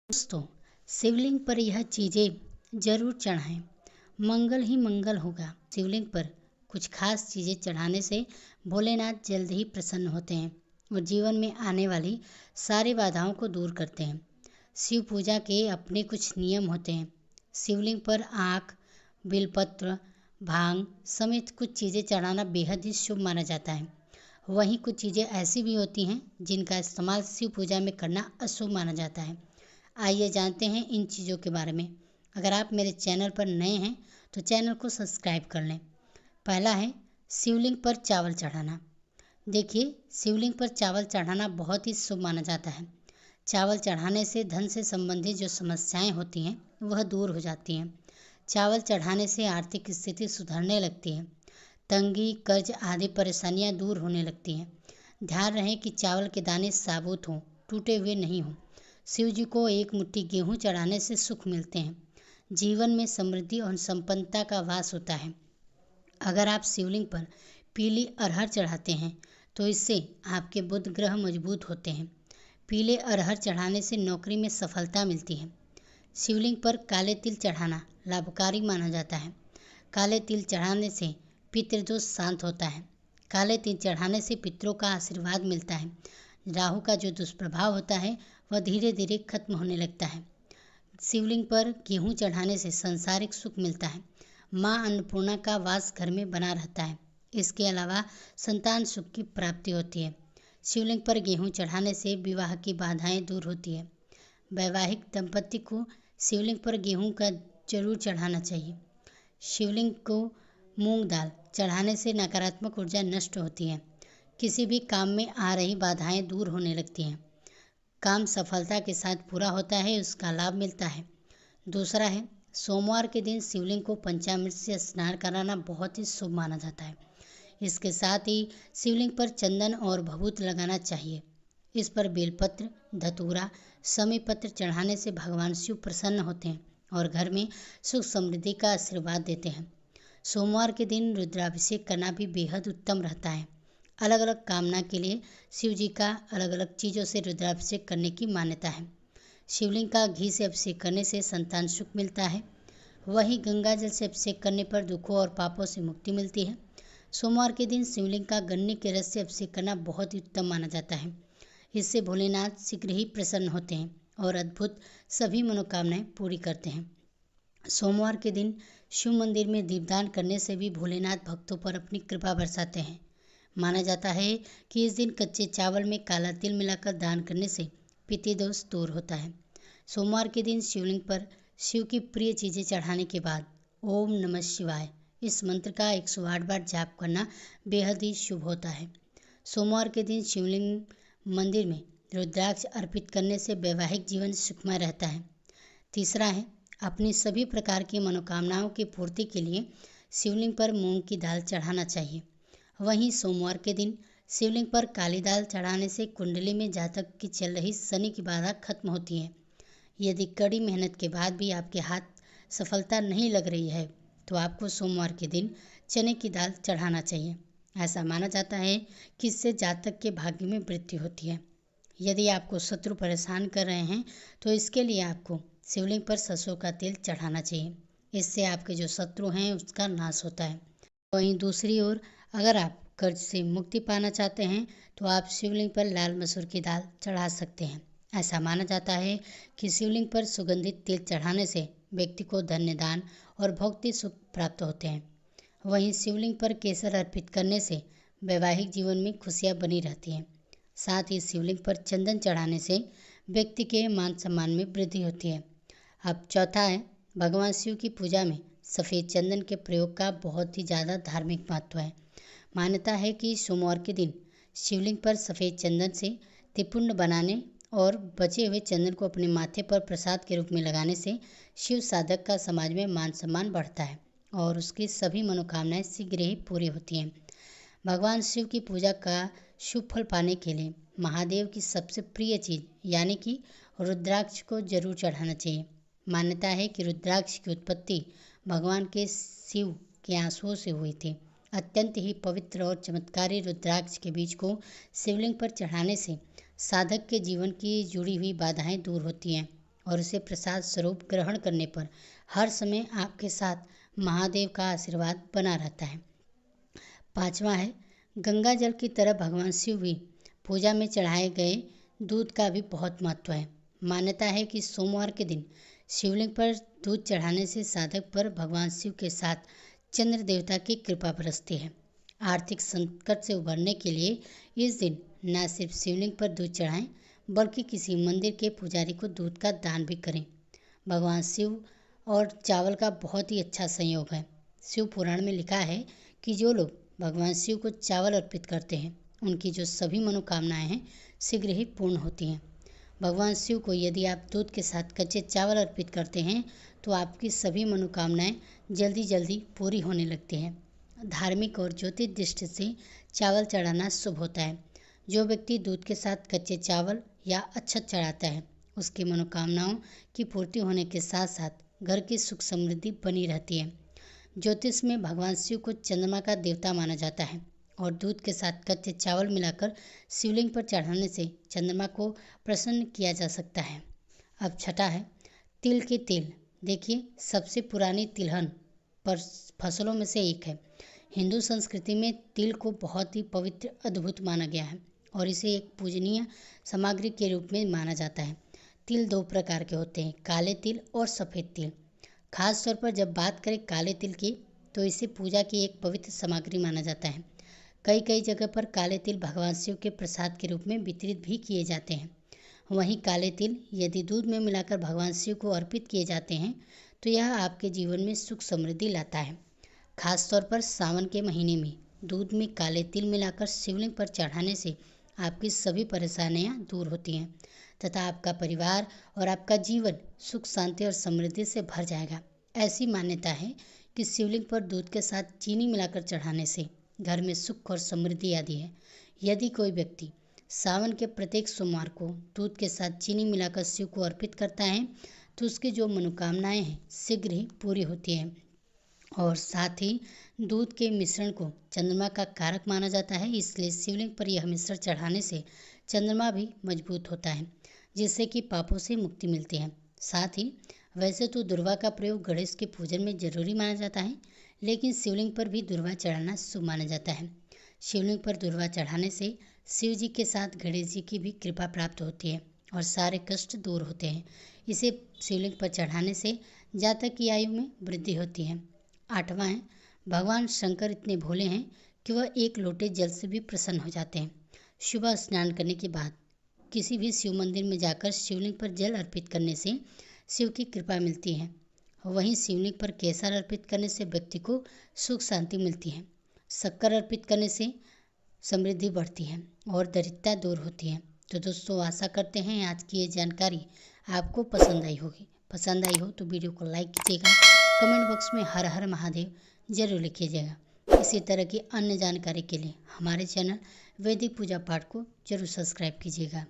दोस्तों, शिवलिंग पर यह चीज़ें जरूर चढ़ाएं, मंगल ही मंगल होगा। शिवलिंग पर कुछ खास चीज़ें चढ़ाने से भोलेनाथ जल्द ही प्रसन्न होते हैं और जीवन में आने वाली सारी बाधाओं को दूर करते हैं। शिव पूजा के अपने कुछ नियम होते हैं। शिवलिंग पर आँख, बिलपत्र, भांग समेत कुछ चीज़ें चढ़ाना बेहद ही शुभ माना जाता है। वहीं कुछ चीज़ें ऐसी भी होती हैं जिनका इस्तेमाल शिव पूजा में करना अशुभ माना जाता है। आइए जानते हैं इन चीज़ों के बारे में। अगर आप मेरे चैनल पर नए हैं तो चैनल को सब्सक्राइब कर लें। पहला है शिवलिंग पर चावल चढ़ाना। देखिए, शिवलिंग पर चावल चढ़ाना बहुत ही शुभ माना जाता है। चावल चढ़ाने से धन से संबंधित जो समस्याएं होती हैं वह दूर हो जाती हैं। चावल चढ़ाने से आर्थिक स्थिति सुधरने लगती है। तंगी, कर्ज आदि परेशानियां दूर होने लगती हैं। ध्यान रहे कि चावल के दाने साबुत हों, टूटे हुए नहीं हों। शिव जी को एक मुट्ठी गेहूं चढ़ाने से सुख मिलते हैं। जीवन में समृद्धि और संपन्नता का वास होता है। अगर आप शिवलिंग पर पीली अरहर चढ़ाते हैं तो इससे आपके बुध ग्रह मजबूत होते हैं। पीले अरहर चढ़ाने से नौकरी में सफलता मिलती है। शिवलिंग पर काले तिल चढ़ाना लाभकारी माना जाता है। काले तिल चढ़ाने से पितृदोष शांत होता है। काले तिल चढ़ाने से पितरों का आशीर्वाद मिलता है। राहु का जो दुष्प्रभाव होता है वह धीरे धीरे खत्म होने लगता है। शिवलिंग पर गेहूं चढ़ाने से सांसारिक सुख मिलता है। माँ अन्नपूर्णा का वास घर में बना रहता है। इसके अलावा संतान सुख की प्राप्ति होती है। शिवलिंग पर गेहूं चढ़ाने से विवाह की बाधाएं दूर होती है। वैवाहिक दंपति को शिवलिंग पर गेहूं का जरूर चढ़ाना चाहिए। शिवलिंग को मूंग दाल चढ़ाने से नकारात्मक ऊर्जा नष्ट होती है। किसी भी काम में आ रही बाधाएं दूर होने लगती हैं। काम सफलता के साथ पूरा होता है, उसका लाभ मिलता है। दूसरा है सोमवार के दिन शिवलिंग को पंचामृत से स्नान कराना बहुत ही शुभ माना जाता है। इसके साथ ही शिवलिंग पर चंदन और भभूत लगाना चाहिए। इस पर बेलपत्र, धतूरा, समी पत्र चढ़ाने से भगवान शिव प्रसन्न होते हैं और घर में सुख समृद्धि का आशीर्वाद देते हैं। सोमवार के दिन रुद्राभिषेक करना भी बेहद उत्तम रहता है। अलग अलग कामना के लिए शिव जी का अलग अलग चीज़ों से रुद्राभिषेक करने की मान्यता है। शिवलिंग का घी से अभिषेक करने से संतान सुख मिलता है। वहीं गंगा जल से अभिषेक करने पर दुखों और पापों से मुक्ति मिलती है। सोमवार के दिन शिवलिंग का गन्ने के रस से अभिषेक करना बहुत ही उत्तम माना जाता है। इससे भोलेनाथ शीघ्र ही प्रसन्न होते हैं और अद्भुत सभी मनोकामनाएं पूरी करते हैं। सोमवार के दिन शिव मंदिर में दीपदान करने से भी भोलेनाथ भक्तों पर अपनी कृपा बरसाते हैं। माना जाता है कि इस दिन कच्चे चावल में काला तिल मिलाकर दान करने से पितृदोष दूर होता है। सोमवार के दिन शिवलिंग पर शिव की प्रिय चीज़ें चढ़ाने के बाद ओम नमः शिवाय इस मंत्र का 108 बार जाप करना बेहद ही शुभ होता है। सोमवार के दिन शिवलिंग मंदिर में रुद्राक्ष अर्पित करने से वैवाहिक जीवन सुखमय रहता है। तीसरा है अपनी सभी प्रकार की मनोकामनाओं की पूर्ति के लिए शिवलिंग पर मूंग की दाल चढ़ाना चाहिए। वहीं सोमवार के दिन शिवलिंग पर काली दाल चढ़ाने से कुंडली में जातक की चल रही शनि की बाधा खत्म होती है। यदि कड़ी मेहनत के बाद भी आपके हाथ सफलता नहीं लग रही है तो आपको सोमवार के दिन चने की दाल चढ़ाना चाहिए। ऐसा माना जाता है कि इससे जातक के भाग्य में वृद्धि होती है। यदि आपको शत्रु परेशान कर रहे हैं तो इसके लिए आपको शिवलिंग पर सरसों का तेल चढ़ाना चाहिए। इससे आपके जो शत्रु हैं उसका नाश होता है। वहीं दूसरी ओर अगर आप कर्ज से मुक्ति पाना चाहते हैं तो आप शिवलिंग पर लाल मसूर की दाल चढ़ा सकते हैं। ऐसा माना जाता है कि शिवलिंग पर सुगंधित तेल चढ़ाने से व्यक्ति को धन्य दान और भौतिक सुख प्राप्त होते हैं। वहीं शिवलिंग पर केसर अर्पित करने से वैवाहिक जीवन में खुशियां बनी रहती हैं। साथ ही शिवलिंग पर चंदन चढ़ाने से व्यक्ति के मान सम्मान में वृद्धि होती है। अब चौथा है भगवान शिव की पूजा में सफ़ेद चंदन के प्रयोग का बहुत ही ज़्यादा धार्मिक महत्व है। मान्यता है कि सोमवार के दिन शिवलिंग पर सफ़ेद चंदन से त्रिपुंड बनाने और बचे हुए चंदन को अपने माथे पर प्रसाद के रूप में लगाने से शिव साधक का समाज में मान सम्मान बढ़ता है और उसकी सभी मनोकामनाएं शीघ्र ही पूरी होती हैं। भगवान शिव की पूजा का शुभ फल पाने के लिए महादेव की सबसे प्रिय चीज़ यानी कि रुद्राक्ष को जरूर चढ़ाना चाहिए। मान्यता है कि रुद्राक्ष की उत्पत्ति भगवान के शिव के आंसुओं से हुई थी। अत्यंत ही पवित्र और चमत्कारी रुद्राक्ष के बीज को शिवलिंग पर चढ़ाने से साधक के जीवन की जुड़ी हुई बाधाएं दूर होती हैं और उसे प्रसाद स्वरूप ग्रहण करने पर हर समय आपके साथ महादेव का आशीर्वाद बना रहता है। 5वां है, गंगा जल की तरह भगवान शिव भी पूजा में चढ़ाए गए दूध का भी बहुत महत्व है। मान्यता है कि सोमवार के दिन शिवलिंग पर दूध चढ़ाने से साधक पर भगवान शिव के साथ चंद्र देवता की कृपा बरसती है। आर्थिक संकट से उबरने के लिए इस दिन न सिर्फ शिवलिंग पर दूध चढ़ाएं, बल्कि किसी मंदिर के पुजारी को दूध का दान भी करें। भगवान शिव और चावल का बहुत ही अच्छा संयोग है। शिव पुराण में लिखा है कि जो लोग भगवान शिव को चावल अर्पित करते हैं, उनकी जो सभी मनोकामनाएं हैं शीघ्र ही पूर्ण होती हैं। भगवान शिव को यदि आप दूध के साथ कच्चे चावल अर्पित करते हैं तो आपकी सभी मनोकामनाएं जल्दी जल्दी पूरी होने लगती हैं। धार्मिक और ज्योतिष दृष्टि से चावल चढ़ाना शुभ होता है। जो व्यक्ति दूध के साथ कच्चे चावल या अक्षत चढ़ाता है, उसकी मनोकामनाओं की पूर्ति होने के साथ साथ घर की सुख समृद्धि बनी रहती है। ज्योतिष में भगवान शिव को चंद्रमा का देवता माना जाता है और दूध के साथ कच्चे चावल मिलाकर शिवलिंग पर चढ़ाने से चंद्रमा को प्रसन्न किया जा सकता है। अब 6ठा है, तिल के तेल। देखिए, सबसे पुरानी तिलहन पर फसलों में से एक है। हिंदू संस्कृति में तिल को बहुत ही पवित्र अद्भुत माना गया है और इसे एक पूजनीय सामग्री के रूप में माना जाता है। तिल 2 प्रकार के होते हैं, काले तिल और सफ़ेद तिल। खास तौर पर जब बात करें काले तिल की, तो इसे पूजा की एक पवित्र सामग्री माना जाता है। कई जगह पर काले तिल भगवान शिव के प्रसाद के रूप में वितरित भी किए जाते हैं। वहीं काले तिल यदि दूध में मिलाकर भगवान शिव को अर्पित किए जाते हैं तो यह आपके जीवन में सुख समृद्धि लाता है। खास तौर पर सावन के महीने में दूध में काले तिल मिलाकर शिवलिंग पर चढ़ाने से आपकी सभी परेशानियां दूर होती हैं तथा आपका परिवार और आपका जीवन सुख शांति और समृद्धि से भर जाएगा। ऐसी मान्यता है कि शिवलिंग पर दूध के साथ चीनी मिलाकर चढ़ाने से घर में सुख और समृद्धि आती है। यदि कोई व्यक्ति सावन के प्रत्येक सोमवार को दूध के साथ चीनी मिलाकर शिव को अर्पित करता है तो उसकी जो मनोकामनाएं हैं शीघ्र ही पूरी होती हैं। और साथ ही दूध के मिश्रण को चंद्रमा का कारक माना जाता है, इसलिए शिवलिंग पर यह मिश्रण चढ़ाने से चंद्रमा भी मजबूत होता है, जिससे कि पापों से मुक्ति मिलती है। साथ ही वैसे तो दुर्वा का प्रयोग गणेश के पूजन में जरूरी माना जाता है, लेकिन शिवलिंग पर भी दुर्वा चढ़ाना शुभ माना जाता है। शिवलिंग पर दुर्वा चढ़ाने से शिव जी के साथ गणेश जी की भी कृपा प्राप्त होती है और सारे कष्ट दूर होते हैं। इसे शिवलिंग पर चढ़ाने से जातक की आयु में वृद्धि होती है। 8वां है, भगवान शंकर इतने भोले हैं कि वह एक लोटे जल से भी प्रसन्न हो जाते हैं। सुबह स्नान करने के बाद किसी भी शिव मंदिर में जाकर शिवलिंग पर जल अर्पित करने से शिव की कृपा मिलती है। वहीं शिवलिंग पर केसर अर्पित करने से व्यक्ति को सुख शांति मिलती है। शक्कर अर्पित करने से समृद्धि बढ़ती है और दरिद्रता दूर होती है। तो दोस्तों, आशा करते हैं आज की ये जानकारी आपको पसंद आई होगी। पसंद आई हो तो वीडियो को लाइक कीजिएगा, कमेंट बॉक्स में हर हर महादेव जरूर लिखिएगा। इसी तरह की अन्य जानकारी के लिए हमारे चैनल वैदिक पूजा पाठ को जरूर सब्सक्राइब कीजिएगा।